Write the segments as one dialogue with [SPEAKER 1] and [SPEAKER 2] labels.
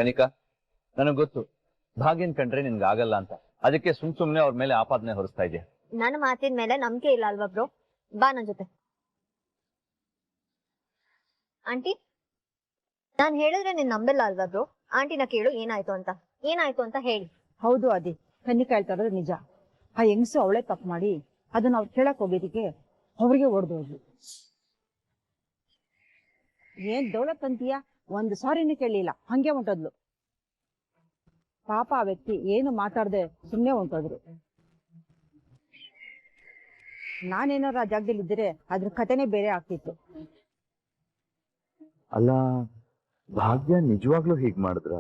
[SPEAKER 1] ಕನಿಕಾ, ನನಗೆ ಗೊತ್ತು ಭಾಗ್ಯನ್ ಕಂಡ್ರೆ ನಿನ್ಗೆ ಆಗಲ್ಲ ಅಂತ, ಅದಕ್ಕೆ ಸುಮ್ನೆ ಅವ್ರ ಮೇಲೆ ಆಪಾದನೆ ಹೊರಿಸ್ತಾ ಇದೆಯಾ.
[SPEAKER 2] ನನ್ನ ಮಾತಿನ ಮೇಲೆ ನಂಬಿಕೆ ಇಲ್ಲ ಅಲ್ವಾ ಬ್ರೋ? ಬಾ ನನ್ ಜೊತೆ. ಆಂಟಿ, ನಾನ್ ಹೇಳಿದ್ರೆ ನೀನ್ ನಂಬಲ್ಲ ಅಲ್ವಾ ಬ್ರೋ? ಆಂಟಿನ ಕೇಳು ಏನಾಯ್ತು ಅಂತ ಹೇಳಿ.
[SPEAKER 3] ಹೌದು ಅದಿ, ಕನ್ನಿಕಾ ಹೇಳ್ತಾ ಇರೋದು ನಿಜ. ಆ ಹೆಂಗಸು ಅವಳೇ ತಪ್ಪು ಮಾಡಿ ಅದನ್ನ ಅವ್ರು ಕೇಳಕ್ ಹೋಗಿದ್ದಕ್ಕೆ ಅವ್ರಿಗೆ ಹೊಡೆದೋದ್ಲು. ಏನ್ ದೌಲತ್ ಅಂತೀಯ? ಒಂದು ಸಾರಿನೂ ಕೇಳಲಿಲ್ಲ, ಹಂಗೆ ಹೊಂಟೋದ್ಲು. ಪಾಪ ಆ ವ್ಯಕ್ತಿ ಏನು ಮಾತಾಡದೆ ಸುಮ್ಮನೆ ಹೊಂಟೋದ್ರು. ನಾನೇನಾರ ಆ ಜಾಗದಲ್ಲಿ ಇದ್ದರೆ ಅದ್ರ ಕಥೆನೇ ಬೇರೆ ಆಗ್ತಿತ್ತು.
[SPEAKER 1] ಅಲ್ಲ, ಭಾಗ್ಯ ನಿಜವಾಗ್ಲೂ ಹೀಗ್ ಮಾಡಿದ್ರ?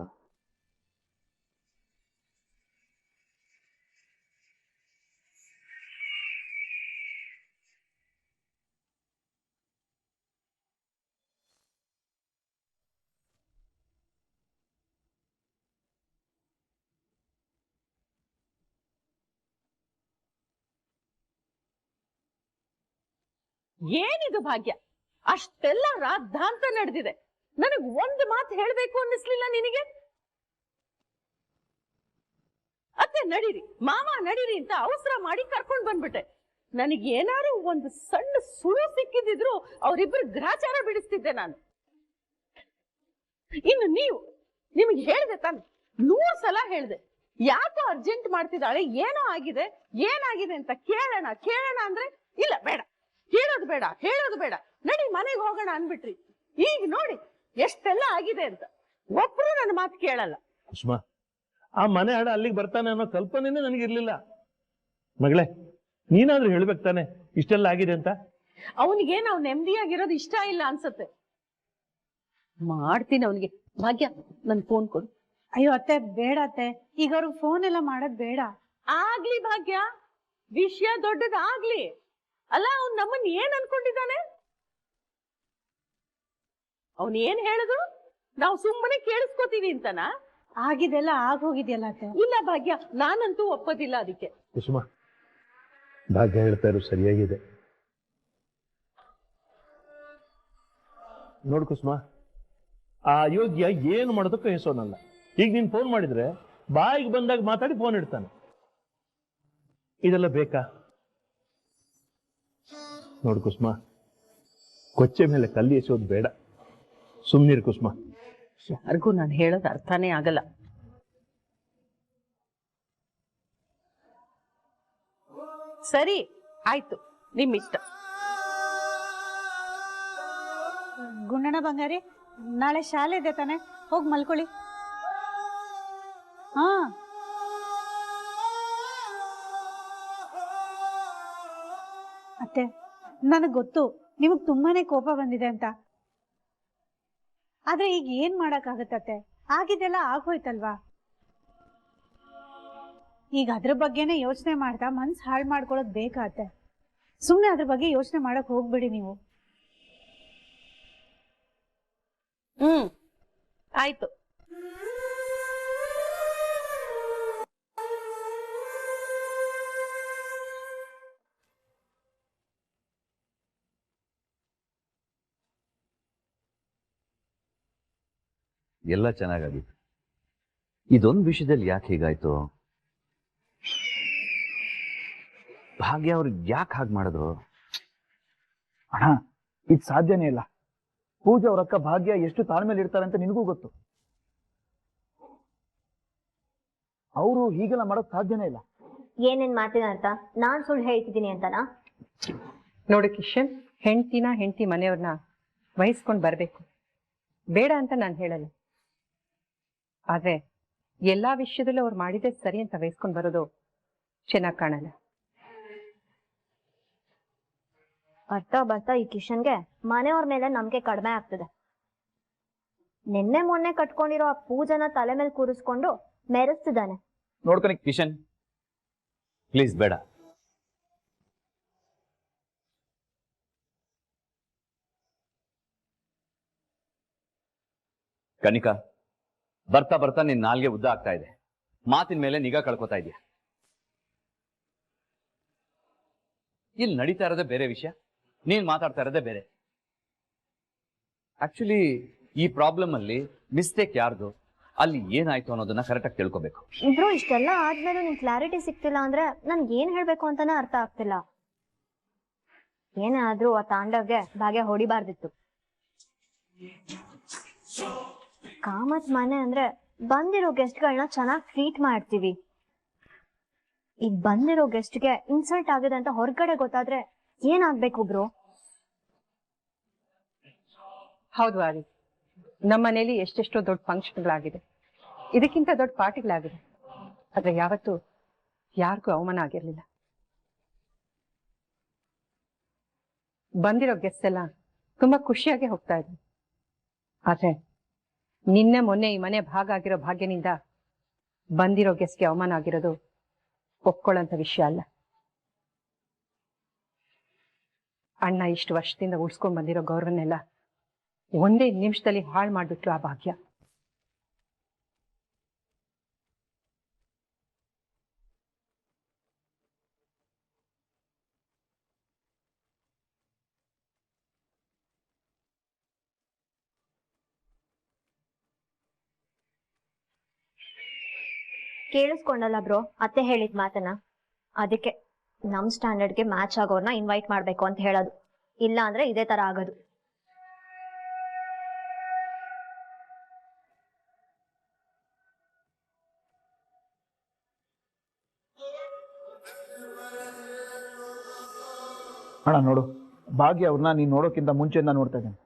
[SPEAKER 4] ಏನಿದು ಭಾಗ್ಯ, ಅಷ್ಟೆಲ್ಲ ರಾದ್ಧಾಂತ ನಡೆದಿದೆ, ನನಗ್ ಒಂದು ಮಾತು ಹೇಳ್ಬೇಕು ಅನ್ನಿಸ್ಲಿಲ್ಲ ನಿನಗೆ? ಅತ್ತೆ ನಡೀರಿ, ಮಾವ ನಡೀರಿ ಅಂತ ಅವಸರ ಮಾಡಿ ಕರ್ಕೊಂಡ್ ಬಂದ್ಬಿಟ್ಟೆ. ನನಗೆ ಏನಾದ್ರು ಒಂದು ಸಣ್ಣ ಸುಳು ಸಿಕ್ಕಿದ್ರು ಅವರಿಬ್ಬರು ಗ್ರಾಚಾರ ಬಿಡಿಸ್ತಿದ್ದೆ ನಾನು. ಇನ್ನು ನಿಮಗೆ ಹೇಳ್ದೆ ತಾನೆ, 100 ಸಲ ಹೇಳ್ದೆ, ಯಾಕೋ ಅರ್ಜೆಂಟ್ ಮಾಡ್ತಿದ್ದಾಳೆ, ಏನಾಗಿದೆ ಅಂತ ಕೇಳೋಣ ಅಂದ್ರೆ ಇಲ್ಲ, ಬೇಡ, ಹೇಳೋದು ಬೇಡ, ನಡಿ ಮನೆಗೆ ಹೋಗೋಣ ಅನ್ಬಿಟ್ರಿ. ಈಗ ನೋಡಿ ಎಷ್ಟೆಲ್ಲ ಆಗಿದೆ ಅಂತ. ಒಬ್ರು ನನ್ನ ಮಾತು ಕೇಳಲ್ಲ.
[SPEAKER 5] ಕುಸುಮ, ಆ ಮನೆ ಹಾಡ ಅಲ್ಲಿಗೆ ಬರ್ತಾನೆ ಅನ್ನೋ ಕಲ್ಪನೆನೇ ನನಗಿರ್ಲಿಲ್ಲ. ಮಗಳೇ, ನೀನಾದ್ರೂ ಹೇಳ್ಬೇಕು ತಾನೆ ಇಷ್ಟೆಲ್ಲ ಆಗಿದೆ ಅಂತ.
[SPEAKER 4] ಅವನಿಗೆ ನಾವು ನೆಮ್ಮದಿಯಾಗಿರೋದು ಇಷ್ಟ ಇಲ್ಲ ಅನ್ಸತ್ತೆ. ಮಾಡ್ತೀನಿ ಅವನಿಗೆ. ಭಾಗ್ಯ, ನನ್ ಫೋನ್ ಕೊಡು.
[SPEAKER 6] ಅಯ್ಯೋ ಅತ್ತೆ, ಬೇಡ ಅತ್ತೆ, ಈಗ ಅವ್ರು ಫೋನ್ ಎಲ್ಲ ಮಾಡೋದ್ ಬೇಡ.
[SPEAKER 4] ಆಗ್ಲಿ ಭಾಗ್ಯ, ವಿಷಯ ದೊಡ್ಡದಾಗ್ಲಿ. ಅಲ್ಲ, ಅವ್ನ್ ನಮ್ಮನ್ ಏನ್ ಅನ್ಕೊಂಡಿದ್ದಾನೆ? ಅವನ್ ಏನ್ ಹೇಳಿದ್ರು ನಾವು ಸುಮ್ಮನೆ ಕೇಳಿಸ್ಕೋತೀವಿ ಅಂತನಾ?
[SPEAKER 6] ಆಗಿದೆಲ್ಲ ಆಗೋಗಿದ್ಯಲ್ಲ ಅತ್ತೆ.
[SPEAKER 4] ಇಲ್ಲ ಭಾಗ್ಯ, ನಾನಂತೂ ಒಪ್ಪೋದಿಲ್ಲ ಅದಕ್ಕೆ.
[SPEAKER 5] ಕುಸುಮ, ಭಾಗ್ಯ ಹೇಳ್ತಾ ಇರೋದು ಸರಿಯಾಗಿದೆ. ನೋಡು ಕುಸುಮ, ಆ ಅಯೋಗ್ಯ ಏನು ಮಾಡೋದಕ್ಕೂ ಹೆಸೋನಲ್ಲ. ಈಗ ನೀನ್ ಫೋನ್ ಮಾಡಿದ್ರೆ ಬಾಯಿಗೆ ಬಂದಾಗ ಮಾತಾಡಿ ಫೋನ್ ಇಡ್ತಾನೆ. ಇದೆಲ್ಲ ಬೇಕಾ? ನೋಡು ಕುಸುಮ, ಕೊಚ್ಚೆ ಮೇಲೆ ಕಲ್ಲಿ ಎಸೋದು ಬೇಡ, ಸುಮ್ನಿರು ಕುಸುಮ.
[SPEAKER 4] ಯಾರಿಗೂ ನಾನು ಹೇಳೋದು ಅರ್ಥನೇ ಆಗಲ್ಲ. ಸರಿ ಆಯ್ತು, ನಿಮ್ಮಿಷ್ಟ.
[SPEAKER 6] ಗುಂಡಣ್ಣ ಬಂಗಾರಿ, ನಾಳೆ ಶಾಲೆ ಇದೆ ತಾನೆ, ಹೋಗಿ ಮಲ್ಕೊಳ್ಳಿ. ಹಾ, ಅತ್ತೆ, ನನಗ್ ಗೊತ್ತು ನಿಮಗ್ ತುಂಬಾನೇ ಕೋಪ ಬಂದಿದೆ ಅಂತ. ಆದ್ರೆ ಈಗ ಏನ್ ಮಾಡಕ್ಕಾಗತ್ತೆ? ಆಗಿದೆಲ್ಲ ಆಗೋಯ್ತಲ್ವಾ. ಈಗ ಅದ್ರ ಬಗ್ಗೆನೇ ಯೋಚನೆ ಮಾಡ್ತಾ ಮನ್ಸ್ ಹಾಳು ಮಾಡ್ಕೊಳ್ಳೋದ್ ಬೇಕಾಗತ್ತೆ. ಸುಮ್ನೆ ಅದ್ರ ಬಗ್ಗೆ ಯೋಚನೆ ಮಾಡಕ್ ಹೋಗ್ಬಿಡಿ ನೀವು.
[SPEAKER 4] ಆಯ್ತು.
[SPEAKER 1] ಎಲ್ಲ ಚೆನ್ನಾಗಾಗಿತ್ತು. ಇದೊಂದು ವಿಷಯದಲ್ಲಿ ಯಾಕೆ ಹೀಗಾಯ್ತು? ಭಾಗ್ಯ ಅವ್ರಿಗೆ ಯಾಕೆ ಹಾಗೆ ಮಾಡಿದ್ರು?
[SPEAKER 7] ಅಣ್ಣ, ಇದು ಸಾಧ್ಯನೇ ಇಲ್ಲ. ಪೂಜಾ ಅವ್ರ ಅಕ್ಕ ಭಾಗ್ಯ ಎಷ್ಟು ತಾಳ್ಮೇಲೆ ಇರ್ತಾರೆ ಅಂತ ನಿನಗೂ ಗೊತ್ತು. ಅವರು ಹೀಗೆಲ್ಲ ಮಾಡೋಕ್ ಸಾಧ್ಯನೇ ಇಲ್ಲ.
[SPEAKER 2] ಏನೇನ್ ಮಾತಿನ ಅಂತ ನಾನ್ ಸುಳ್ಳು ಹೇಳ್ತಿದ್ದೀನಿ ಅಂತನಾ?
[SPEAKER 8] ನೋಡಿ ಕಿಶನ್, ಹೆಂಡತಿ ಮನೆಯವ್ರನ್ನ ವಹಿಸ್ಕೊಂಡು ಬರ್ಬೇಕು, ಬೇಡ ಅಂತ ನಾನು ಹೇಳಲ್ಲ. ಆದ್ರೆ ಎಲ್ಲಾ ವಿಷಯದಲ್ಲೂ ಅವ್ರು ಮಾಡಿದೆ ಸರಿ ಅಂತ ವಹಿಸ್ಕೊಂಡು ಬರೋದು ಚೆನ್ನಾಗಿ ಕಾಣಲ್ಲ.
[SPEAKER 2] ಬರ್ತಾ ಈ ಕಿಶನ್ಗೆ ಮನೆಯವ್ರ ಮೇಲೆ ನಂಬಿಕೆ ಕಡಿಮೆ ಆಗ್ತದೆ. ನಿನ್ನೆ ಮೊನ್ನೆ ಕಟ್ಕೊಂಡಿರೋ ಆ ಪೂಜನ ತಲೆ ಮೇಲೆ ಕೂರಿಸ್ಕೊಂಡು ಮೆರೆಸ್ತಿದ್ದಾನೆ.
[SPEAKER 1] ನೋಡ್ಕೊನಿ ಕಿಶನ್, ಪ್ಲೀಸ್ ಬೇಡ. ಕನಿಕಾ, ಬರ್ತಾ ನಿನ್ ನಾಲ್ಗೆ ಉದ್ದ ಆಗ್ತಾ ಇದೆ. ಮಾತಿನ ಮೇಲೆ ನಿಗಾ ಕಳ್ಕೊತಾ ಇದೆಯಾ? ಇಲ್ಲಿ ನಡೀತಾ ಇರೋದೇ ಬೇರೆ ವಿಷಯ, ನೀನ್ ಮಾತಾಡ್ತಾ ಇರೋದೇ ಬೇರೆ. ಆಕ್ಚುಲಿ ಈ ಪ್ರಾಬ್ಲಮ್ ಅಲ್ಲಿ ಮಿಸ್ಟೇಕ್ ಯಾರ್ದು? ಅಲ್ಲಿ ಏನಾಯ್ತು ಅನ್ನೋದನ್ನ ಕರೆಕ್ಟಾಗಿ ತಿಳ್ಕೊಬೇಕು.
[SPEAKER 2] ಇಬ್ರು ಇಷ್ಟೆಲ್ಲ ಆದ್ಮೇಲೆ ನಿನ್ ಕ್ಲಾರಿಟಿ ಸಿಕ್ತಿಲ್ಲ ಅಂದ್ರೆ ನನ್ಗೆ ಏನ್ ಹೇಳ್ಬೇಕು ಅಂತಾನೆ ಅರ್ಥ ಆಗ್ತಿಲ್ಲ. ಏನೇ ಆದ್ರೂ ಆ ತಾಂಡವ್ಗೆ ಭಾಗ್ಯ ಹೊಡಿಬಾರ್ದಿತ್ತು. ಕಾಮತ್ ಮನೆ ಅಂದ್ರೆ ಬಂದಿರೋ ಗೆಸ್ಟ್ಗಳನ್ನ ಚೆನ್ನಾಗಿ ಟ್ರೀಟ್ ಮಾಡ್ತೀವಿ. ಈಗ ಬಂದಿರೋ ಗೆಸ್ಟ್ಗೆ ಇನ್ಸಲ್ಟ್ ಆಗಿದೆ ಅಂತ ಹೊರಗಡೆ ಗೊತ್ತಾದ್ರೆ ಏನಾಗ್ಬೇಕು ಬ್ರೋ?
[SPEAKER 8] ಹೌದು ಆದಿ, ನಮ್ಮ ಮನೇಲಿ ಎಷ್ಟೆಷ್ಟೋ ದೊಡ್ಡ ಫಂಕ್ಷನ್ಗಳಾಗಿದೆ, ಇದಕ್ಕಿಂತ ದೊಡ್ಡ ಪಾರ್ಟಿಗಳಾಗಿದೆ. ಆದ್ರೆ ಯಾವತ್ತೂ ಯಾರಿಗೂ ಅವಮಾನ ಆಗಿರ್ಲಿಲ್ಲ. ಬಂದಿರೋ ಗೆಸ್ಟ್ ಎಲ್ಲ ತುಂಬಾ ಖುಷಿಯಾಗಿ ಹೋಗ್ತಾ ಇದ್ರು. ಆದ್ರೆ ನಿನ್ನೆ ಮೊನ್ನೆ ಈ ಮನೆ ಭಾಗ ಆಗಿರೋ ಭಾಗ್ಯನಿಂದ ಬಂದಿರೋ ಗೆಸ್ಟ್ಗೆ ಅವಮಾನ ಆಗಿರೋದು ಒಪ್ಕೊಳ್ಳೋಂಥ ವಿಷಯ ಅಲ್ಲ. ಅಣ್ಣ ಇಷ್ಟು ವರ್ಷದಿಂದ ಉಳಿಸ್ಕೊಂಡ್ ಬಂದಿರೋ ಗೌರವನ್ನೆಲ್ಲ ಒಂದೇ ನಿಮಿಷದಲ್ಲಿ ಹಾಳು ಮಾಡ್ಬಿಟ್ರು ಆ ಭಾಗ್ಯ.
[SPEAKER 2] ಕೇಳಿಸ್ಕೊಂಡಲ್ಲ ಬ್ರೋ ಅತ್ತೆ ಹೇಳಿದ ಮಾತನ್ನ. ಅದಕ್ಕೆ ನಮ್ ಸ್ಟ್ಯಾಂಡರ್ಡ್ಗೆ ಮ್ಯಾಚ್ ಆಗೋರ್ನ ಇನ್ವೈಟ್ ಮಾಡ್ಬೇಕು ಅಂತ ಹೇಳೋದು. ಇಲ್ಲ ಅಂದ್ರೆ ಇದೇ ತರ ಆಗೋದು.
[SPEAKER 7] ಅಣ್ಣ ನೋಡು, ಭಾಗ್ಯ ಅವ್ರನ್ನ ನೀನ್ ನೋಡೋಕ್ಕಿಂತ ಮುಂಚೆಯಿಂದ ನೋಡ್ತಾ ಇದ್ದೇನೆ.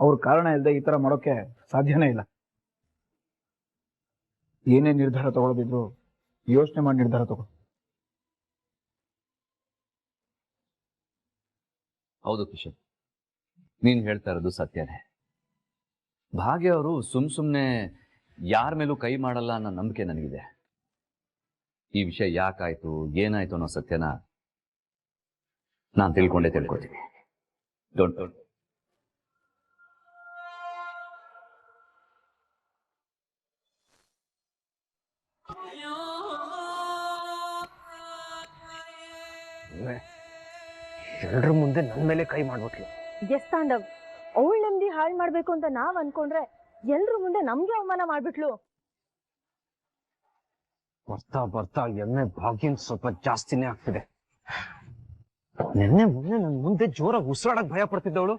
[SPEAKER 7] ಅವ್ರ ಕಾರಣ ಇಲ್ಲದೆ ಈ ತರ ಮಾಡೋಕೆ ಸಾಧ್ಯನೇ ಇಲ್ಲ. ಏನೇ ನಿರ್ಧಾರ ತಗೊಳ್ಳೋದಿದ್ರು ಯೋಚನೆ ಮಾಡಿ ನಿರ್ಧಾರ ತಗೋ.
[SPEAKER 1] ಹೌದು ಕಿಶನ್, ನೀನ್ ಹೇಳ್ತಾ ಇರೋದು ಸತ್ಯನೇ. ಭಾಗ್ಯ ಅವರು ಸುಮ್ನೆ ಯಾರ ಮೇಲೂ ಕೈ ಮಾಡಲ್ಲ ಅನ್ನೋ ನಂಬಿಕೆ ನನಗಿದೆ. ಈ ವಿಷಯ ಯಾಕಾಯ್ತು ಏನಾಯ್ತು ಅನ್ನೋ ಸತ್ಯನ ನಾನು ತಿಳ್ಕೊತೀನಿ. ಡೋಂಟ್
[SPEAKER 9] ಎಲ್ರ ಮುಂದೆ ನನ್ನ ಮೇಲೆ ಕೈ ಮಾಡ್ಬಿಟ್ಲು.
[SPEAKER 3] ಗೆಸ್ಟ್ ತಾಂಡವ್ ಅವಳ ನೆಮ್ಮದಿ ಹಾಳು ಮಾಡ್ಬೇಕು ಅಂತ ನಾವ್ ಅನ್ಕೊಂಡ್ರೆ ಎಲ್ರ ಮುಂದೆ ನಮ್ಗೆ ಅವಮಾನ ಮಾಡ್ಬಿಟ್ಲು.
[SPEAKER 9] ಬರ್ತಾ ಬರ್ತಾ ಎಮ್ಮೆ ಭಾಗ್ಯನ್ ಸ್ವಲ್ಪ ಜಾಸ್ತಿನೇ ಆಗ್ತಿದೆ. ನಿನ್ನೆ ಮೊನ್ನೆ ನನ್ ಮುಂದೆ ಜೋರಾಗಿ ಉಸಿರಾಡಕ್ ಭಯ ಪಡ್ತಿದ್ದವಳು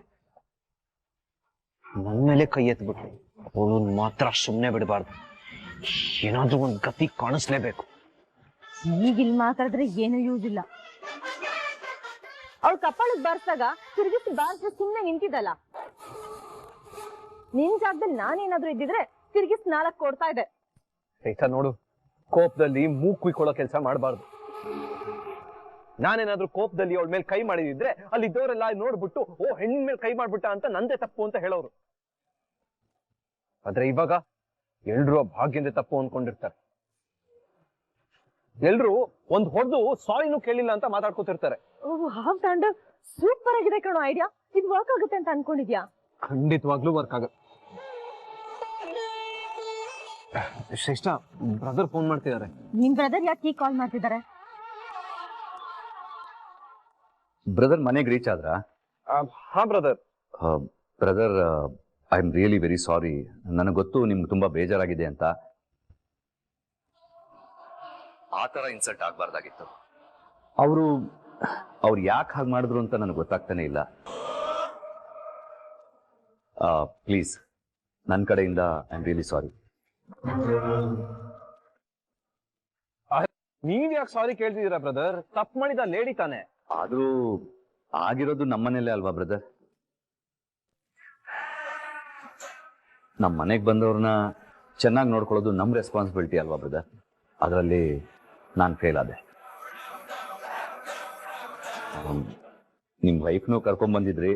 [SPEAKER 9] ನನ್ ಮೇಲೆ ಕೈ ಎತ್ಬಿಟ್ಲು. ಅವಳು ಮಾತ್ರ ಸುಮ್ನೆ ಬಿಡಬಾರ್ದು, ಏನಾದ್ರೂ ಒಂದ್ ಗತಿ ಕಾಣಿಸ್ಲೇಬೇಕು.
[SPEAKER 3] ಈಗಿಲ್ ಮಾತಾಡಿದ್ರೆ ಏನು ಯೂಸ್ ಇಲ್ಲ. ಅವಳು ಕಪ್ಪಳಕ್ ಬಾರ್ಸಾಗ ತಿರುಗಿಸಿ ಬಾರ್ಸ ಸುಮ್ನೆ ನಿಂತಿದ್ದಲ್ಲ. ನಿನ್ ಜಾಗದಲ್ಲಿ ನಾನೇನಾದ್ರೂ ಇದ್ದಿದ್ರೆ ತಿರುಗಿಸಿ 4 ಕೊಡ್ತಾ ಇದೆ.
[SPEAKER 9] ಆಯ್ತಾ ನೋಡು, ಕೋಪದಲ್ಲಿ ಮೂಗ್ ಕುಯ್ಕೊಳ್ಳೋ ಕೆಲಸ ಮಾಡಬಾರ್ದು. ನಾನೇನಾದ್ರೂ ಕೋಪದಲ್ಲಿ ಅವಳ ಮೇಲೆ ಕೈ ಮಾಡಿದಿದ್ರೆ ಅಲ್ಲಿ ಇದ್ದವರೆಲ್ಲ ನೋಡ್ಬಿಟ್ಟು ಓ ಹೆಣ್ಣಿನ ಮೇಲೆ ಕೈ ಮಾಡ್ಬಿಟ್ಟ ಅಂತ ನಂದೇ ತಪ್ಪು ಅಂತ ಹೇಳೋರು. ಆದ್ರೆ ಇವಾಗ ಎಲ್ರು ಆ ಭಾಗ್ಯಂದೇ ತಪ್ಪು ಅನ್ಕೊಂಡಿರ್ತಾರೆ. ಎಲ್ರು ಒಂದ್ ಹೊಡೆದು ಸಾರಿನೂ ಕೇಳಿಲ್ಲ ಅಂತ ಮಾತಾಡ್ಕೊತಿರ್ತಾರೆ.
[SPEAKER 3] ಹಾವ್ ತಾಂಡವ್ ಸೂಪರ್ ಆಗಿದೆ ಕಣೋ ಐಡಿಯಾ. ಇದು ವರ್ಕ್ ಆಗುತ್ತೆ ಅಂತ ಅನ್ಕೊಂಡಿದ್ಯಾ?
[SPEAKER 9] ಖಂಡಿತವಾಗ್ಲೂ ವರ್ಕ್ ಆಗುತ್ತೆ. ಶ್ರೇಷ್ಠ, ಬ್ರದರ್ ಫೋನ್ ಮಾಡ್ತಿದ್ದಾರೆ.
[SPEAKER 3] ನಿಮ್ ಬ್ರದರ್ ಯಾಕೆ ಕಾಲ್ ಮಾಡ್ತಿದ್ದಾರೆ?
[SPEAKER 1] ಬ್ರದರ್ ಮನೆಗೆ ರೀಚ್ ಆದ್ರಾ?
[SPEAKER 9] ಹಾ brother.
[SPEAKER 1] Brother, I am really very sorry. ನನಗೆ ಗೊತ್ತು ನಿಮ್ಗೆ ತುಂಬಾ ಬೇಜಾರಾಗಿದೆ ಅಂತ. ಆ ಥರ ಇನ್ಸಲ್ಟ್ ಆಗಬಾರ್ದಾಗಿತ್ತು. ಅವ್ರು ಯಾಕೆ ಹಾಗೆ ಮಾಡಿದ್ರು ಅಂತ ನನಗೆ ಗೊತ್ತಾಗ್ತಾನೆ ಇಲ್ಲ. ಪ್ಲೀಸ್, ನನ್ನ ಕಡೆಯಿಂದ ಐ ಆಮ್ ರಿಯಲಿ ಸಾರಿ.
[SPEAKER 9] ನೀವ್ ಯಾಕೆ ಸಾರಿ ಕೇಳ್ತಿದ್ದೀರಾ ಬ್ರದರ್? ತಪ್ಪು ಮಾಡಿದ ಲೇಡಿ ತಾನೆ.
[SPEAKER 1] ಆದ್ರೂ ಆಗಿರೋದು ನಮ್ಮನೇಲೆ ಅಲ್ವಾ ಬ್ರದರ್? ನಮ್ಮ ಮನೆಗೆ ಬಂದವ್ರನ್ನ ಚೆನ್ನಾಗಿ ನೋಡ್ಕೊಳ್ಳೋದು ನಮ್ಮ ರೆಸ್ಪಾನ್ಸಿಬಿಲಿಟಿ ಅಲ್ವಾ ಬ್ರದರ್? ಅದರಲ್ಲಿ ನಾನು ಫೇಲ್ ಆದೆ. ನಿಮ್ಮ ವೈಫ್ನೂ ಕರ್ಕೊಂಡ್ಬಂದಿದ್ರಿ,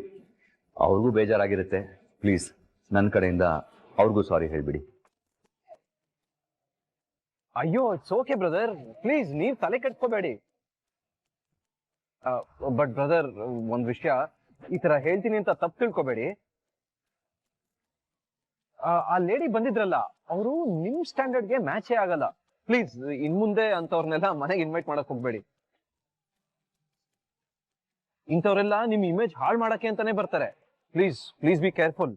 [SPEAKER 1] ಅವ್ರಿಗೂ ಬೇಜಾರಾಗಿರುತ್ತೆ. ಪ್ಲೀಸ್, ನನ್ನ ಕಡೆಯಿಂದ ಅವ್ರಿಗೂ ಸಾರಿ ಹೇಳ್ಬಿಡಿ.
[SPEAKER 9] ಅಯ್ಯೋ, ಇಟ್ಸ್ ಓಕೆ ಬ್ರದರ್, ಪ್ಲೀಸ್ ನೀವ್ ತಲೆ ಕೆಡ್ಸ್ಕೋಬೇಡಿ. ಬಟ್ ಬ್ರದರ್, ಒಂದ್ ವಿಷಯ, ಈ ತರ ಹೇಳ್ತೀನಿ ಅಂತ ತಪ್ಪು ತಿಳ್ಕೊಬೇಡಿ. ಆ ಲೇಡಿ ಬಂದಿದ್ರಲ್ಲ, ಅವರು ನಿಮ್ ಸ್ಟ್ಯಾಂಡರ್ಡ್ಗೆ ಮ್ಯಾಚೇ ಆಗಲ್ಲ. ಪ್ಲೀಸ್, ಇನ್ ಮುಂದೆ ಅಂತವ್ರನ್ನೆಲ್ಲ ಮನೆಗೆ ಇನ್ವೈಟ್ ಮಾಡಕ್ ಹೋಗ್ಬೇಡಿ. ಇಂಥವ್ರೆಲ್ಲ ನಿಮ್ ಇಮೇಜ್ ಹಾಳು ಮಾಡಕ್ಕೆ ಅಂತಾನೆ ಬರ್ತಾರೆ. Please please be careful.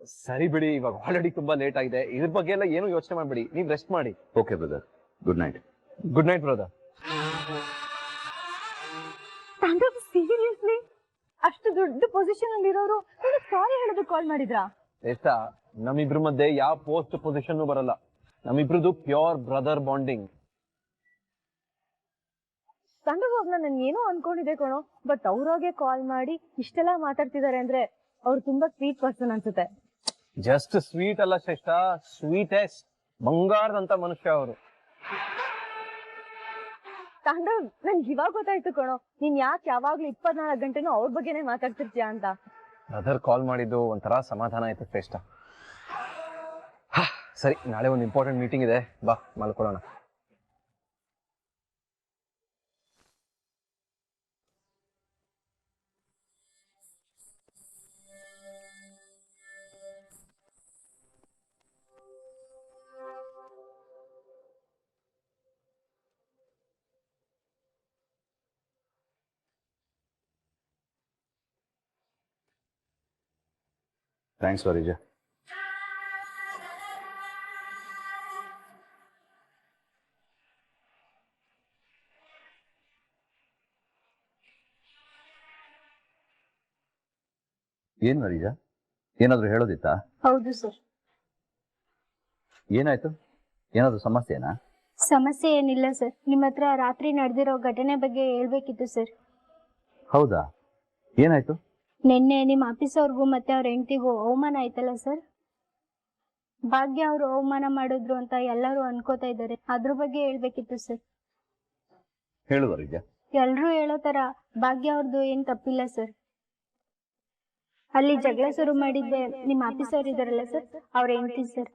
[SPEAKER 9] ಸರಿ ಬಿಡಿ, ಇವಾಗ ಆಲ್ರೆಡಿ ತುಂಬಾ ಲೇಟ್ ಆಗಿದೆ. ಇದ್ರ ಬಗ್ಗೆ ಎಲ್ಲ ಏನು ಯೋಚನೆ ಮಾಡ್ಬೇಡಿ, ನೀವ್ ರೆಸ್ಟ್ ಮಾಡಿ.
[SPEAKER 1] Okay brother, good night.
[SPEAKER 9] Good night brother.
[SPEAKER 2] Seriously ಅಷ್ಟು ದೊಡ್ಡ ಪೊಸಿಷನ್ ಅಲ್ಲಿ ಇರೋರು ಸಾರಿ ಹೇಳೋದು ಕಾಲ್ ಮಾಡಿದ್ರಾ?
[SPEAKER 9] ಎಷ್ಟಾ ನಮ್ಮಿಬ್ರ ಮಧ್ಯೆ ಯಾವ ಪೋಸ್ಟ್ ಪೊಸಿಷನ್ ಬರಲ್ಲ. ನಮ್ಮಿಬ್ರದ್ದು ಪ್ಯೂರ್ ಬ್ರದರ್ ಬಾಂಡಿಂಗ್.
[SPEAKER 2] ತಂಡವಾಗ್ನ ನನ್ ಏನೋ ಅನ್ಕೊಂಡಿದ್ದೆ ಕಣೋ, ಬಟ್ ಅವ್ರಾಗೆ ಕಾಲ್ ಮಾಡಿ ಇಷ್ಟೆಲ್ಲ ಮಾತಾಡ್ತಿದ್ದಾರೆ ಅಂದ್ರೆ ಅವ್ರು ತುಂಬಾ ಸ್ವೀಟ್ ಪರ್ಸನ್ ಅನ್ಸುತ್ತೆ.
[SPEAKER 9] ಜಸ್ಟ್ ಸ್ವೀಟ್ ಅಲ್ಲ ಶ್ರೇಷ್ಠ, ಸ್ವೀಟೆಸ್ಟ್ ಬಂಗಾರದಂತ ಮನುಷ್ಯ ಅವರು.
[SPEAKER 2] ತಾಂಡವ್, ನನ್ಗೆ ಇವಾಗ ಗೊತ್ತಾಯ್ತು ಕಣೋ, ನೀನ್ ಯಾಕೆ ಯಾವಾಗ್ಲೂ 24 ಗಂಟೆನೂ ಅವ್ರ ಬಗ್ಗೆನೇ ಮಾತಾಡ್ತಿರ್ತೀಯ ಅಂತ.
[SPEAKER 9] ಬ್ರದರ್ ಕಾಲ್ ಮಾಡಿದ್ದು ಒಂಥರ ಸಮಾಧಾನ ಆಯ್ತು ಶ್ರೇಷ್ಠ. ಸರಿ, ನಾಳೆ ಒಂದು ಇಂಪಾರ್ಟೆಂಟ್ ಮೀಟಿಂಗ್ ಇದೆ, ಬಾ ಮಲ್ಕೊಳ್ಳೋಣ.
[SPEAKER 1] ಥ್ಯಾಂಕ್ಸ್ ವರೀಜ. ಏನ್ ವರೀಜ, ಏನಾದ್ರು ಹೇಳೋದಿತ್ತಾ?
[SPEAKER 2] ಹೌದು ಸರ್.
[SPEAKER 1] ಏನಾಯ್ತು? ಏನಾದ್ರು ಸಮಸ್ಯೆನಾ?
[SPEAKER 2] ಸಮಸ್ಯೆ ಏನಿಲ್ಲ ಸರ್, ನಿಮ್ಮ ಹತ್ರ ರಾತ್ರಿ ನಡೆದಿರೋ ಘಟನೆ ಬಗ್ಗೆ ಹೇಳ್ಬೇಕಿತ್ತು ಸರ್.
[SPEAKER 1] ಹೌದಾ, ಏನಾಯ್ತು?
[SPEAKER 2] ನಿನ್ನೆ ನಿಮ್ಮ ಆಫೀಸ್ ಅವ್ರಿಗೂ ಮತ್ತೆ ಅವ್ರ ಹೆಂಡತಿಗೂ ಅವಮಾನ ಆಯ್ತಲ್ಲ ಸರ್. ಭಾಗ್ಯ ಅವರು ಅವಮಾನ ಮಾಡಿದ್ರು ಅಂತ ಎಲ್ಲರೂ ಅನ್ಕೋತಾ ಇದ್ದಾರೆ, ಅದ್ರ ಬಗ್ಗೆ ಹೇಳ್ಬೇಕಿತ್ತು ಸರ್.
[SPEAKER 1] ಹೇಳು ವರೀಜ.
[SPEAKER 2] ಎಲ್ರೂ ಹೇಳೋ ತರ ಭಾಗ್ಯ ಅವ್ರದ್ದು ಏನ್ ತಪ್ಪಿಲ್ಲ ಸರ್. ಅಲ್ಲಿ ಜಗಳ ಶುರು ಮಾಡಿದ್ದೆ ನಿಮ್ಮ ಆಫೀಸ್ ಅವ್ರು ಇದಾರಲ್ಲ ಸರ್, ಅವ್ರ ಹೆಂಡತಿ ಸರ್.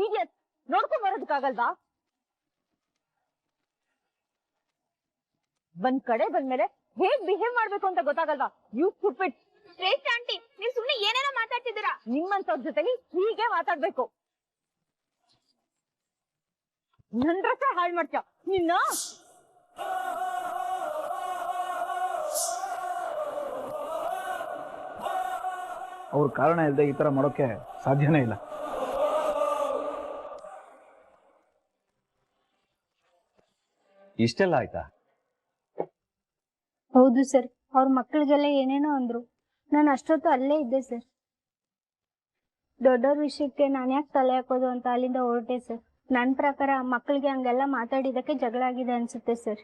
[SPEAKER 2] ಈಗ ನೋಡ್ಕೊಂಡ್ ಬರೋದಕ್ಕಾಗಲ್ವಾ? ಒಂದ್ ಕಡೆ ಬಂದ್ಮೇಲೆ ಹೇಗ್ ಬಿಹೇವ್ ಮಾಡ್ಬೇಕು ಅಂತ ಗೊತ್ತಾಗಲ್ವಾ? You stupid. ಶ್ರೇಷ್ಠ ಆಂಟಿ, ನೀವ್ ಸುಮ್ನೆ ಏನೇನೋ ಮಾತಾಡ್ತಿದ್ದೀರಾ. ನಿಮ್ಮಂತವ್ರ ಜೊತೆಲಿ ಹೀಗೆ ಮಾತಾಡ್ಬೇಕು. ನನ್ ರಸ ಹಾಳು ಮಾಡ್ತೀಯ ನಿನ್ನ.
[SPEAKER 7] ಅವ್ರ ಕಾರಣ ಇಲ್ಲದೆ ಈ ತರ ಮಾಡೋಕೆ ಸಾಧ್ಯನೇ ಇಲ್ಲ.
[SPEAKER 1] ಇಷ್ಟೆಲ್ಲ ಆಯ್ತಾ?
[SPEAKER 2] ಹೌದು ಸರ್, ಅವ್ರ ಮಕ್ಕಳಿಗೆಲ್ಲ ಏನೇನೋ ಅಂದ್ರು. ನಾನು ಅಷ್ಟೊತ್ತು ಅಲ್ಲೇ ಇದ್ದೆ ಸರ್. ದೊಡ್ಡವ್ರ ವಿಷಯಕ್ಕೆ ನಾನು ಯಾಕೆ ತಲೆ ಹಾಕೋದು ಅಂತ ಅಲ್ಲಿಂದ ಹೊರಟೆ ಸರ್. ನನ್ನ ಪ್ರಕಾರ ಮಕ್ಕಳಿಗೆ ಹಂಗೆಲ್ಲ ಮಾತಾಡಿದಕ್ಕೆ ಜಗಳ ಆಗಿದೆ ಅನ್ಸುತ್ತೆ ಸರ್.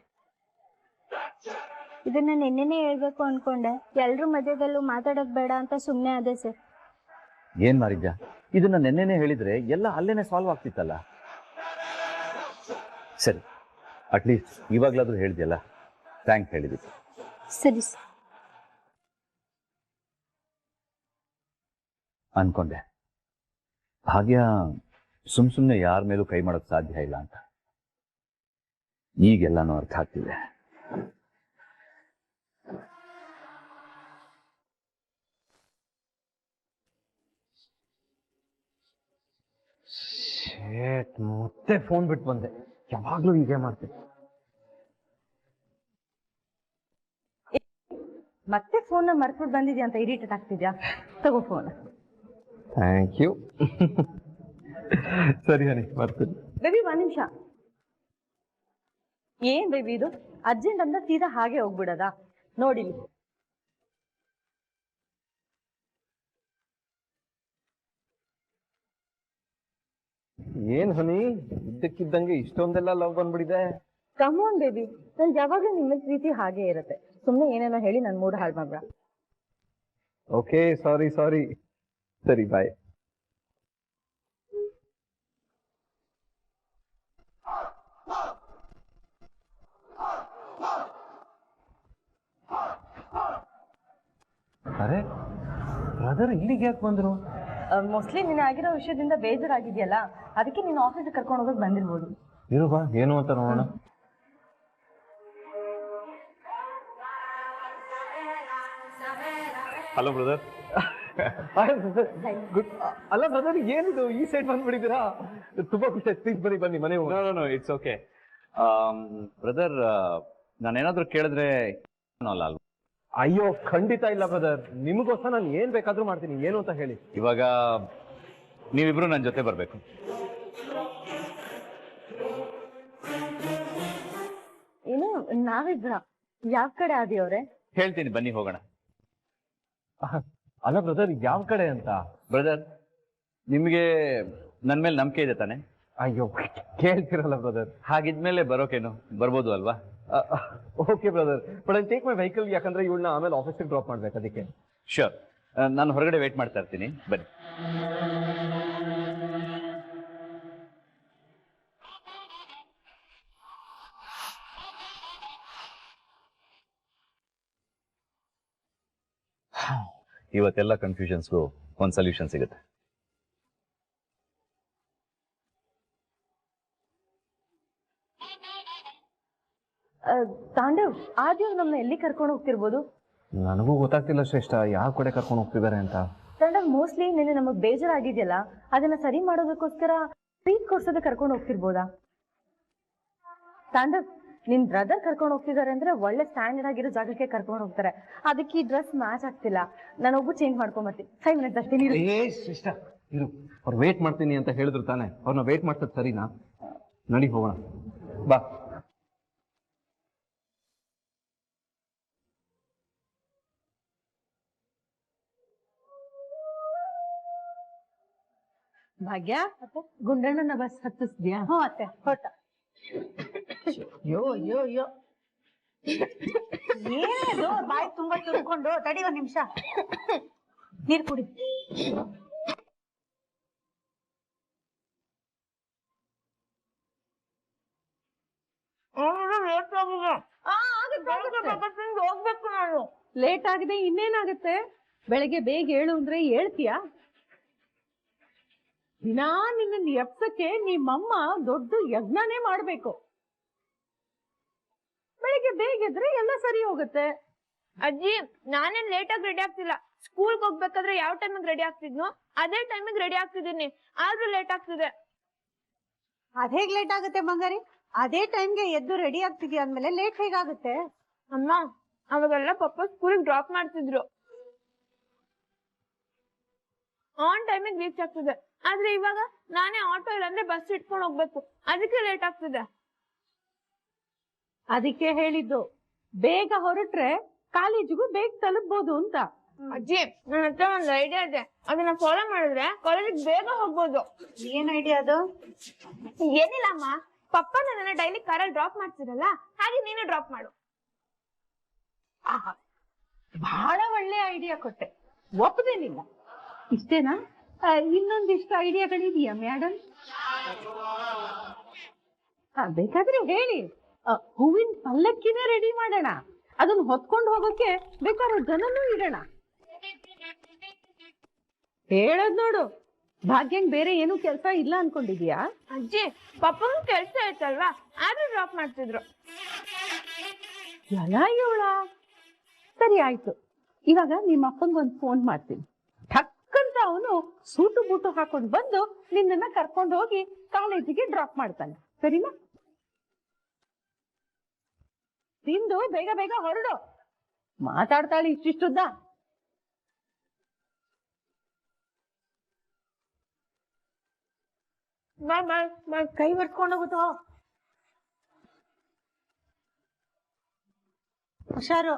[SPEAKER 2] ಇದನ್ನ ನಿನ್ನೆನೆ ಹೇಳ್ಬೇಕು ಅನ್ಕೊಂಡೆ, ಎಲ್ರ ಮಧ್ಯದಲ್ಲೂ ಮಾತಾಡಕ್ ಬೇಡ ಅಂತ ಸುಮ್ನೆ ಆದೆ ಸರ್.
[SPEAKER 1] ಏನ್ ಮಾರಿದ್ಯಾ, ಇದನ್ನ ನೆನ್ನೆನೆ ಹೇಳಿದ್ರೆ ಎಲ್ಲ ಅಲ್ಲೇನೆ ಸಾಲ್ವ್ ಆಗ್ತಿತ್ತಲ್ಲ. ಸರಿ, ಅಟ್ಲೀಸ್ಟ್ ಇವಾಗ್ಲಾದ್ರೂ ಹೇಳಿದ್ಯಲ್ಲ, ಥ್ಯಾಂಕ್ಸ್ ಹೇಳಿದ್ವಿ.
[SPEAKER 2] ಸರಿ ಸರ್.
[SPEAKER 1] ಅನ್ಕೊಂಡೆ ಭಾಗ್ಯ ಸುಮ್ನೆ ಯಾರ ಮೇಲೂ ಕೈ ಮಾಡೋಕ್ ಸಾಧ್ಯ ಇಲ್ಲ ಅಂತ. ಈಗೆಲ್ಲಾನು ಅರ್ಥ ಆಗ್ತಿದೆ.
[SPEAKER 9] ಮತ್ತೆ ಫೋನ್ ಬಿಟ್ಟು ಬಂದೆ. ಯಾವಾಗ್ಲೂ ಹೀಗೆ ಮಾಡ್ತೀನಿ.
[SPEAKER 3] ಮತ್ತೆ ಫೋನ್ ಮರ್ತ್ಬಿಟ್ಟು ಬಂದಿದ್ಯಾ ಅಂತ ಇರಿಟೇಟ್ ಆಗ್ತಿದ್ಯಾ? ತಗೋ ಫೋನ್.
[SPEAKER 9] Thank you. ಸರಿ ಹನಿ, ಬರ್ತೀನಿ.
[SPEAKER 3] ಬೇಬಿ ಒಂದ್ ನಿಮಿಷ. ಏನ್ ಬೇಬಿ ಇದು ಅರ್ಜೆಂಟ್ ಅಂತ ಸೀದಾ ಹಾಗೆ ಹೋಗ್ಬಿಡದಾ? ನೋಡಿ,
[SPEAKER 9] ಏನ್ ಹನಿ, ಇದ್ದಕ್ಕಿದ್ದಂಗೆ ಇಷ್ಟೊಂದೆಲ್ಲ ಲವ್ ಬಂದ್ಬಿಡಿದೆ.
[SPEAKER 3] ಕಮೋನ್ ಬೇಬಿ, ನನ್ ಯಾವಾಗ್ಲೂ ನಿಮ್ಮ ಪ್ರೀತಿ ಹಾಗೆ ಇರುತ್ತೆ. ಸುಮ್ನೆ ಏನೇನೋ ಹೇಳಿ ನನ್ ಮೂಡ್ ಹಾಳು ಮಾಡ್ಬೇಡ.
[SPEAKER 9] ಓಕೆ, ಸಾರಿ. ಸರಿ, ಬಾಯ್. ಅರೆ, ಬ್ರದರ್ ಇಲ್ಲಿಗೆ ಯಾಕೆ ಬಂದ್ರು?
[SPEAKER 3] ಮೋಸ್ಟ್ಲಿ ನೀನು ಆಗಿರೋ ವಿಷಯದಿಂದ ಬೇಜಾರಾಗಿದೆಯಲ್ಲ, ಅದಕ್ಕೆ ನೀನು ಆಫೀಸ್ ಕರ್ಕೊಂಡು ಹೋಗೋದು ಬಂದಿರ್ಬೋದು.
[SPEAKER 9] ಇರು ಬಾ, ಏನು ಅಂತ ನೋಡೋಣ.
[SPEAKER 5] Hello brother.
[SPEAKER 9] ಗುಡ್. ಅಲ್ಲ ಬ್ರದರ್, ಏನಿದು ಈ ಸೈಡ್ ಬಂದ್ಬಿಟ್ಟಿದ್ದೀರಾ? ತುಂಬಾ ಖುಷಿ ಆಯ್ತು. ಪ್ಲೀಸ್ ಬನ್ನಿ ಮನೆ.
[SPEAKER 5] No, it's okay.
[SPEAKER 1] ಬ್ರದರ್, ನಾನೇನಾದ್ರೂ ಕೇಳಿದ್ರೆ ಅಲ್ಲ ಅಲ್ವಾ?
[SPEAKER 9] ಅಯ್ಯೋ ಖಂಡಿತ ಇಲ್ಲ ಬ್ರದರ್, ನಿಮಗೋಸ್ಕರ ನಾನು ಏನ್ ಬೇಕಾದ್ರೂ ಮಾಡ್ತೀನಿ, ಏನು ಅಂತ ಹೇಳಿ.
[SPEAKER 1] ಇವಾಗ ನೀವಿಬ್ರು ನನ್ನ ಜೊತೆ ಬರಬೇಕು.
[SPEAKER 2] ಏನು ನಾವಿಬ್ರ ಯಾವ ಕಡೆ ಆದಿಯವ್ರೆ?
[SPEAKER 1] ಹೇಳ್ತೀನಿ, ಬನ್ನಿ ಹೋಗೋಣ.
[SPEAKER 9] ಅಲ್ಲ ಬ್ರದರ್, ಯಾವ ಕಡೆ ಅಂತ?
[SPEAKER 1] ಬ್ರದರ್, ನಿಮಗೆ ನನ್ನ ಮೇಲೆ ನಂಬಿಕೆ ಇದೆ ತಾನೆ?
[SPEAKER 9] ಅಯ್ಯೋ ಕೇಳ್ತಿರಲ್ಲ ಬ್ರದರ್.
[SPEAKER 1] ಹಾಗಿದ್ಮೇಲೆ ಬರೋಕೇನು, ಬರ್ಬೋದು ಅಲ್ವಾ?
[SPEAKER 9] Okay brother, but I take my vehicle, ಯಾಕಂದ್ರೆ ಇವಳನ್ನ ಆಮೇಲೆ ಆಫೀಸಿಗೆ ಡ್ರಾಪ್ ಮಾಡ್ಬೇಕು, ಅದಕ್ಕೆ.
[SPEAKER 1] ಶ್ಯೂರ್, ನಾನು ಹೊರಗಡೆ ವೇಟ್ ಮಾಡ್ತಾ ಇರ್ತೀನಿ, ಬನ್ನಿ. ಇವತ್ತೆಲ್ಲ ಕನ್ಫ್ಯೂಷನ್ಸ್ಗೂ ಒಂದು ಸೊಲ್ಯೂಷನ್ ಸಿಗುತ್ತೆ.
[SPEAKER 2] ತಾಂಡವ್, ಆದ್ಯೂ ನಮ್ಮನ್ನ ಎಲ್ಲಿ ಕರ್ಕೊಂಡು ಹೋಗ್ತಿರ್ಬೋದು?
[SPEAKER 9] ನನಗೂ ಗೊತ್ತಾಗ್ತಿಲ್ಲ ಶ್ರೇಷ್ಠ, ಯಾವ ಕಡೆ ಕರ್ಕೊಂಡು ಹೋಗ್ತಿದ್ದಾರೆ ಅಂತ.
[SPEAKER 2] ತಾಂಡವ್, ಮೋಸ್ಟ್ಲಿ ನಿನ್ನೆ ನಮಗ್ ಬೇಜಾರಾಗಿದೆಯಲ್ಲ, ಅದನ್ನ ಸರಿ ಮಾಡೋದಕ್ಕೋಸ್ಕರ ಟ್ರೀಟ್ ಕೊಡ್ಸೋದಕ್ಕೆ ಕರ್ಕೊಂಡು ಹೋಗ್ತಿರ್ಬೋದಾ? ತಾಂಡವ್, ನಿನ್ ಬ್ರದರ್ ಕರ್ಕೊಂಡು ಹೋಗ್ತಿದ್ದಾರೆ ಅಂದ್ರೆ ಒಳ್ಳೆ ಸ್ಟ್ಯಾಂಡರ್ಡ್ ಆಗಿರೋ ಜಾಗಕ್ಕೆ ಕರ್ಕೊಂಡು ಹೋಗ್ತಾರೆ. ಅದಕ್ಕೆ ಈ ಡ್ರೆಸ್ ಮ್ಯಾಚ್ ಆಗ್ತಿಲ್ಲ, ನಾನೊಬ್ಬ ಚೇಂಜ್ ಮಾಡ್ಕೊಂಬರ್ತೀನಿ. 5 ಮಿನಿಟ್ಸ್ ಅಷ್ಟೇ.
[SPEAKER 9] ಶ್ರೇಷ್ಠ ಇರು, ಅವ್ರು ವೇಟ್ ಮಾಡ್ತೀನಿ ಅಂತ ಹೇಳಿದ್ರು ತಾನೆ, ಅವ್ರನ್ನ ವೇಟ್ ಮಾಡ್ಸೋದು ಸರಿನಾ? ನಡಿ ಹೋಗೋಣ, ಬಾ.
[SPEAKER 3] ಭಾಗ್ಯ, ಗುಂಡಣ್ಣನ ಬಸ್ ಹತ್ತಿಸ್ದ್ಯಾ?
[SPEAKER 6] ಹ್ಞೂ ಅತ್ತೆ, ಹೊರಟ.
[SPEAKER 3] ಯೋ ಯೋ ಯೋ
[SPEAKER 6] ಏನಿದು ಬಾಯಿ ತುಂಬಾ ತುಂಬಿಕೊಂಡು? ತಡಿ ಒಂದ್ ನಿಮಿಷ, ನೀರ್ ಕುಡಿ.
[SPEAKER 4] ಹೋಗ್ಬೇಕು ನಾನು. ಲೇಟ್ ಆಗಿದೆ, ಇನ್ನೇನಾಗುತ್ತೆ? ಬೆಳಗ್ಗೆ ಬೇಗ ಹೇಳು ಅಂದ್ರೆ ಹೇಳ್ತೀಯಾ? ದಿನಾ ನಿನ್ನ ಎಪ್ಸಕ್ಕೆ ನಿಮ್ಮಮ್ಮ ದೊಡ್ಡ ಯಜ್ಞನೇ ಮಾಡ್ಬೇಕು. ಬೆಳಿಗ್ಗೆ ಬೇಗ ಎದ್ರೆ ಎಲ್ಲ ಸರಿ ಹೋಗುತ್ತೆ.
[SPEAKER 10] ಅಜ್ಜಿ, ನಾನೇನ್ ಲೇಟ್ ಆಗಿ ರೆಡಿ ಆಗ್ತಿಲ್ಲ. ಸ್ಕೂಲ್ಗೆ ಹೋಗ್ಬೇಕಾದ್ರೆ ಯಾವ ಟೈಮಿಗೆ ರೆಡಿ ಆಗ್ತಿದ್ನೋ ಅದೇ ಟೈಮಿಗೆ ರೆಡಿ ಆಗ್ತಿದ್ದೀನಿ, ಆದ್ರೂ ಲೇಟ್ ಆಗ್ತಿದೆ.
[SPEAKER 6] ಅದೇಗ್ ಲೇಟ್ ಆಗುತ್ತೆ ಬಂಗಾರಿ? ಅದೇ ಟೈಮ್ಗೆ ಎದ್ದು ರೆಡಿ ಆಗ್ತಿದ್ಯಾ ಅಂದ್ಮೇಲೆ ಲೇಟ್ ಹೇಗಾಗುತ್ತೆ?
[SPEAKER 10] ಅಮ್ಮ, ಅವಾಗೆಲ್ಲ ಪಪ್ಪ ಸ್ಕೂಲಿಗೆ ಡ್ರಾಪ್ ಮಾಡ್ತಿದ್ರು, ಆನ್ ಟೈಮಿಗೆ ರೀಚ್ ಆಗ್ತಿದೆ. ಆದ್ರೆ ಇವಾಗ ನಾನೇ ಆಟೋ ಇಲ್ಲಾಂದ್ರೆ ಬಸ್ ಇಟ್ಕೊಂಡು ಹೋಗ್ಬೇಕು, ಅದಕ್ಕೆ ಲೇಟ್ ಆಗ್ತಿದೆ.
[SPEAKER 4] ಅದಕ್ಕೆ ಹೇಳಿದ್ದು, ಬೇಗ ಹೊರಟ್ರೆ ಕಾಲೇಜಿಗೂ ಬೇಗ ತಲುಪಬಹುದು ಅಂತ.
[SPEAKER 10] ಅಜ್ಜಿ, ನನ್ನ ಹತ್ರ ಒಂದು ಐಡಿಯಾ ಇದೆ, ಅದನ್ನ ಫಾಲೋ ಮಾಡಿದ್ರೆ ಕಾಲೇಜಿಗೆ ಬೇಗ ಹೋಗ್ಬೋದು.
[SPEAKER 6] ಏನ್ ಐಡಿಯಾ ಅದು?
[SPEAKER 10] ಏನಿಲ್ಲ ಅಮ್ಮ, ಪಪ್ಪ ನನ್ನ ಡೈಲಿ ಕಾರಲ್ಲಿ ಡ್ರಾಪ್ ಮಾಡ್ತಿರಲ್ಲ, ಹಾಗೆ ನೀನೇ ಡ್ರಾಪ್ ಮಾಡು.
[SPEAKER 4] ಬಹಳ ಒಳ್ಳೆ ಐಡಿಯಾ ಕೊಟ್ಟೆ, ಒಪ್ಪದೇನಿಲ್ಲ. ಇಷ್ಟೇನಾ? ಇನ್ನೊಂದಿಷ್ಟು ಐಡಿಯಾಗಳಿದೆಯಾ ಮೇಡಮ್? ಬೇಕಾದ್ರೆ ಹೇಳಿ. ಹೂವಿನ ಪಲ್ಲಕ್ಕಿನೇ ರೆಡಿ ಮಾಡೋಣ, ಅದನ್ನ ಹೊತ್ಕೊಂಡು ಹೋಗೋಕೆ ಬೇಕಾದ್ರೆ ಜನನೂ ಇಡೋಣ. ಹೇಳದ್ ನೋಡು, ಭಾಗ್ಯಂಗ್ ಬೇರೆ ಏನು ಕೆಲಸ ಇಲ್ಲ ಅನ್ಕೊಂಡಿದ್ಯಾ?
[SPEAKER 10] ಅಜ್ಜಿ, ಪಪ್ಪಂಗೂ ಕೆಲ್ಸ ಇರ್ತಲ್ವಾ, ಆದ್ರೂ ಡ್ರಾಪ್ ಮಾಡ್ತಿದ್ರು.
[SPEAKER 4] ಎಲ್ಲ ಇವಳ. ಸರಿ ಆಯ್ತು, ಇವಾಗ ನಿಮ್ಮ ಅಪ್ಪಂಗೆ ಒಂದು ಫೋನ್ ಮಾಡ್ತೀನಿ. ಠಕ್ಕಂತ ಅವನು ಸೂಟು ಬೂಟು ಹಾಕೊಂಡು ಬಂದು ನಿನ್ನನ್ನ ಕರ್ಕೊಂಡು ಹೋಗಿ ಕಾಲೇಜಿಗೆ ಡ್ರಾಪ್ ಮಾಡ್ತಾನೆ, ಸರಿನಾ? ತಿಂದು ಬೇಗ ಬೇಗ ಹೊರಡು. ಮಾತಾಡ್ತಾಳೆ ಇಷ್ಟಿಷ್ಟುದ್ದ.
[SPEAKER 10] ಬಾಯ್ ಬಾಯ್ ಬಾಯ್.
[SPEAKER 6] ಕೈ ಬರ್ಸ್ಕೊಂಡು ಹೋಗುತ್ತೋ? ಹುಷಾರು.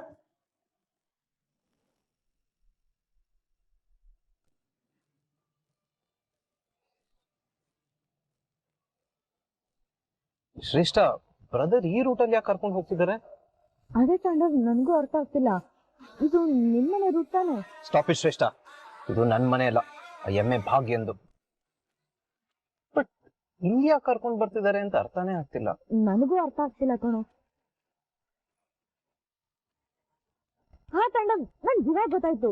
[SPEAKER 9] ಶ್ರೇಷ್ಠ, ಬ್ರದರ್ ಈ ರೂಟಲ್ಲಿ ಯಾಕೆ ಕರ್ಕೊಂಡು ಹೋಗ್ತಿದ್ದಾರೆ?
[SPEAKER 2] ಅದೇ ತಾಂಡವ್, ನನ್ಗೂ ಅರ್ಥ ಆಗ್ತಿಲ್ಲ. ಇದು ನಿಮ್ಮನೆ ರೂಟ್ ತಾನೆ?
[SPEAKER 9] ಸ್ಟಾಪ್ ಇಟ್ ಶ್ರೇಷ್ಠ, ಇದು ನನ್ನ ಮನೆ ಅಲ್ಲ, ಎಮ್ಮೆ ಭಾಗ್ಯ ಎಂದು. ಬಟ್ ಇಲ್ಲಿ ಯಾಕೆ ಕರ್ಕೊಂಡು ಬರ್ತಿದ್ದಾರೆ ಅಂತ ಅರ್ಥನೇ ಆಗ್ತಿಲ್ಲ.
[SPEAKER 2] ನನಗೂ ಅರ್ಥ ಆಗ್ತಿಲ್ಲ ಕಣೋ. ಹಾ ತಾಂಡವ್, ನನ್ ಇವಾಗ ಗೊತ್ತಾಯ್ತು.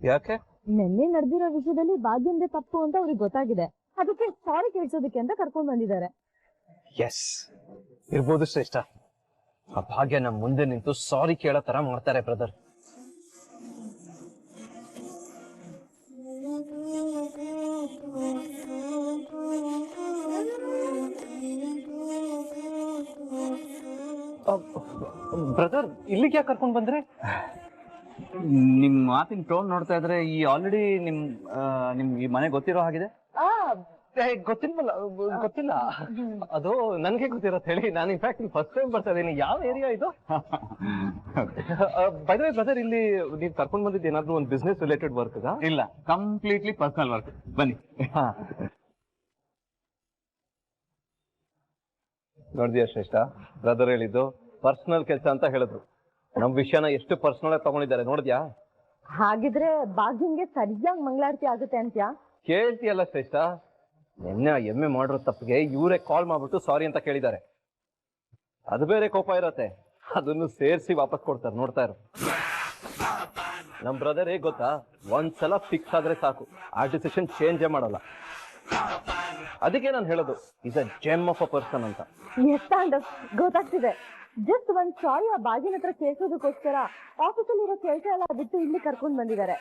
[SPEAKER 9] ಯಾಕೆ?
[SPEAKER 2] ನಿನ್ನೆ ನಡೆದಿರೋ ವಿಷಯದಲ್ಲಿ ಭಾಗ್ಯಂದೇ ತಪ್ಪು ಅಂತ ಅವ್ರಿಗೆ ಗೊತ್ತಾಗಿದೆ, ಅದಕ್ಕೆ ಸಾರಿ ಕೇಳಿಸೋದಕ್ಕೆ ಅಂತ ಕರ್ಕೊಂಡ್ ಬಂದಿದ್ದಾರೆ.
[SPEAKER 9] ಎಸ್, ಇರ್ಬೋದು ಶ್ರೇಷ್ಠ. ಆ ಭಾಗ್ಯ ನಮ್ಮ ಮುಂದೆ ನಿಂತು ಸಾರಿ ಕೇಳೋ ತರ ಮಾಡ್ತಾರೆ ಬ್ರದರ್. ಬ್ರದರ್ ಇಲ್ಲಿಗೆ ಯಾಕೆ ಕರ್ಕೊಂಡು ಬಂದ್ರೆ?
[SPEAKER 1] ನಿಮ್ ಮಾತಿನ ಟೋನ್ ನೋಡ್ತಾ ಇದ್ರೆ ಈ ಆಲ್ರೆಡಿ ನಿಮ್ ಈ ಮನೆ ಗೊತ್ತಿರೋ ಹಾಗಿದೆ.
[SPEAKER 9] ಗೊತ್ತಿಲ್ಲ. ಅದು ನನ್ಗೆ ಗೊತ್ತಿರತ್ತೆ ಹೇಳಿ. ನಾನು ಇನ್ಫ್ಯಾಕ್ಟ್ ಫಸ್ಟ್ ಟೈಮ್ ಬರ್ತಾ ಇದ್ದೀನಿ. ಯಾವ ಏರಿಯಾ ಇದು? ಬೈ ದ ವೇ ಬ್ರದರ್, ಇಲ್ಲಿ ನೀವು ಕರ್ಕೊಂಡು ಬಂದಿದ್ದು ಏನಾದ್ರು ಒಂದು ಬಿಸ್ನೆಸ್ ರಿಲೇಟೆಡ್ ವರ್ಕ್?
[SPEAKER 1] ಇಲ್ಲ, ಕಂಪ್ಲೀಟ್ಲಿ ಪರ್ಸನಲ್ ವರ್ಕ್. ಬನ್ನಿ.
[SPEAKER 9] ನೋಡಿದ್ಯಾ ಶ್ರೇಷ್ಠ, ಬ್ರದರ್ ಹೇಳಿದ್ದು ಪರ್ಸನಲ್ ಕೆಲಸ ಅಂತ ಹೇಳಿದ್ರು. ನಮ್ ವಿಷಯನ ಎಷ್ಟು ಪರ್ಸನಲ್ ಆಗಿ ತಗೊಂಡಿದ್ದಾರೆ ನೋಡಿದ್ಯಾ?
[SPEAKER 3] ಹಾಗಿದ್ರೆ ಭಾಗ್ಯಂಗೆ ಸರಿಯಾಗಿ ಮಂಗಳಾರತಿ ಆಗುತ್ತೆ ಅಂತ್ಯಾ?
[SPEAKER 9] ಕೇಳ್ತೀಯಲ್ಲ ಶ್ರೇಷ್ಠ, ನಿನ್ನೆ ಎಮ್ಮೆ ಮಾಡಿರೋ ತಪ್ಪಿಗೆ ಇವರೇ ಕಾಲ್ ಮಾಡ್ಬಿಟ್ಟು ಸಾರಿ ಅಂತ ಕೇಳಿದ್ದಾರೆ. ಅದು ಬೇರೆ ಕೋಪ ಇರತ್ತೆ, ಅದನ್ನು ಸೇರಿಸಿ ವಾಪಸ್ ಕೊಡ್ತಾರೆ. ನೋಡ್ತಾ ಇರು. ನಮ್ ಬ್ರದರ್ ಹೇಗ್ ಗೊತ್ತಾ, ಒಂದ್ಸಲ ಫಿಕ್ಸ್ ಆದ್ರೆ ಸಾಕು, ಆ ಡಿಸಿಷನ್ ಚೇಂಜೇ ಮಾಡಲ್ಲ. ಅದಕ್ಕೆ ನಾನು ಹೇಳೋದು, is a GeM of a person ಅಂತ.
[SPEAKER 3] ಗೊತ್ತಾಗ್ತಿದೆ. ಜಸ್ಟ್ ಒಂದ್ ಸಾರಿ ಆ ಬಾಗಿನ ಹತ್ರ ಕೇಳಿಸೋದಕ್ಕೋಸ್ಕರ ಆಫೀಸಲ್ಲಿ ಇರೋ ಕೆಲಸ ಎಲ್ಲ ಬಿಟ್ಟು ಇಲ್ಲಿ ಕರ್ಕೊಂಡ್ ಬಂದಿದ್ದಾರೆ.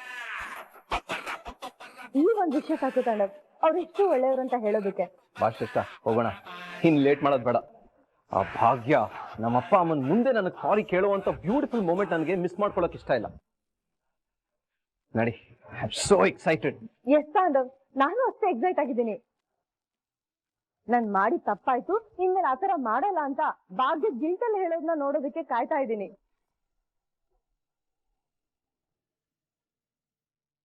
[SPEAKER 3] ಈ ಒಂದ್ ವಿಷಯ ಸಾಕು ತಾಂಡವ್, ಅವ್ರು ಎಷ್ಟು ಒಳ್ಳೆಯವರು ಅಂತ ಹೇಳೋದಕ್ಕೆ.
[SPEAKER 9] ಬಾ ಶ್ರೇಷ್ಠ, ಹೋಗೋಣ. ಇನ್ ಲೇಟ್ ಮಾಡೋದ್ ಬೇಡ. ಆ ಭಾಗ್ಯ ನಮ್ಮಪ್ಪ ಅಮ್ಮನ ಮುಂದೆ ನನಗೆ ಸಾರಿ ಕೇಳುವಂತ ಬ್ಯೂಟಿಫುಲ್ ಮೂಮೆಂಟ್ ನನಗೆ ಮಿಸ್ ಮಾಡ್ಕೊಳಕ್ ಇಷ್ಟ ಇಲ್ಲ. ನಡಿ, I am so excited.
[SPEAKER 3] Yes Tandav, ನಾನು ಅಷ್ಟೇ ಎಕ್ಸೈಟ್ ಆಗಿದ್ದೀನಿ. ನಾನ್ ಮಾಡಿ ತಪ್ಪಾಯ್ತು, ಇನ್ಮೇಲೆ ಆತರ ಮಾಡಲ್ಲ ಅಂತ ಭಾಗ್ಯ ಗಿಲ್ಟಲ್ಲಿ ಹೇಳೋದನ್ನ ನೋಡೋದಕ್ಕೆ ಕಾಯ್ತಾ ಇದ್ದೀನಿ.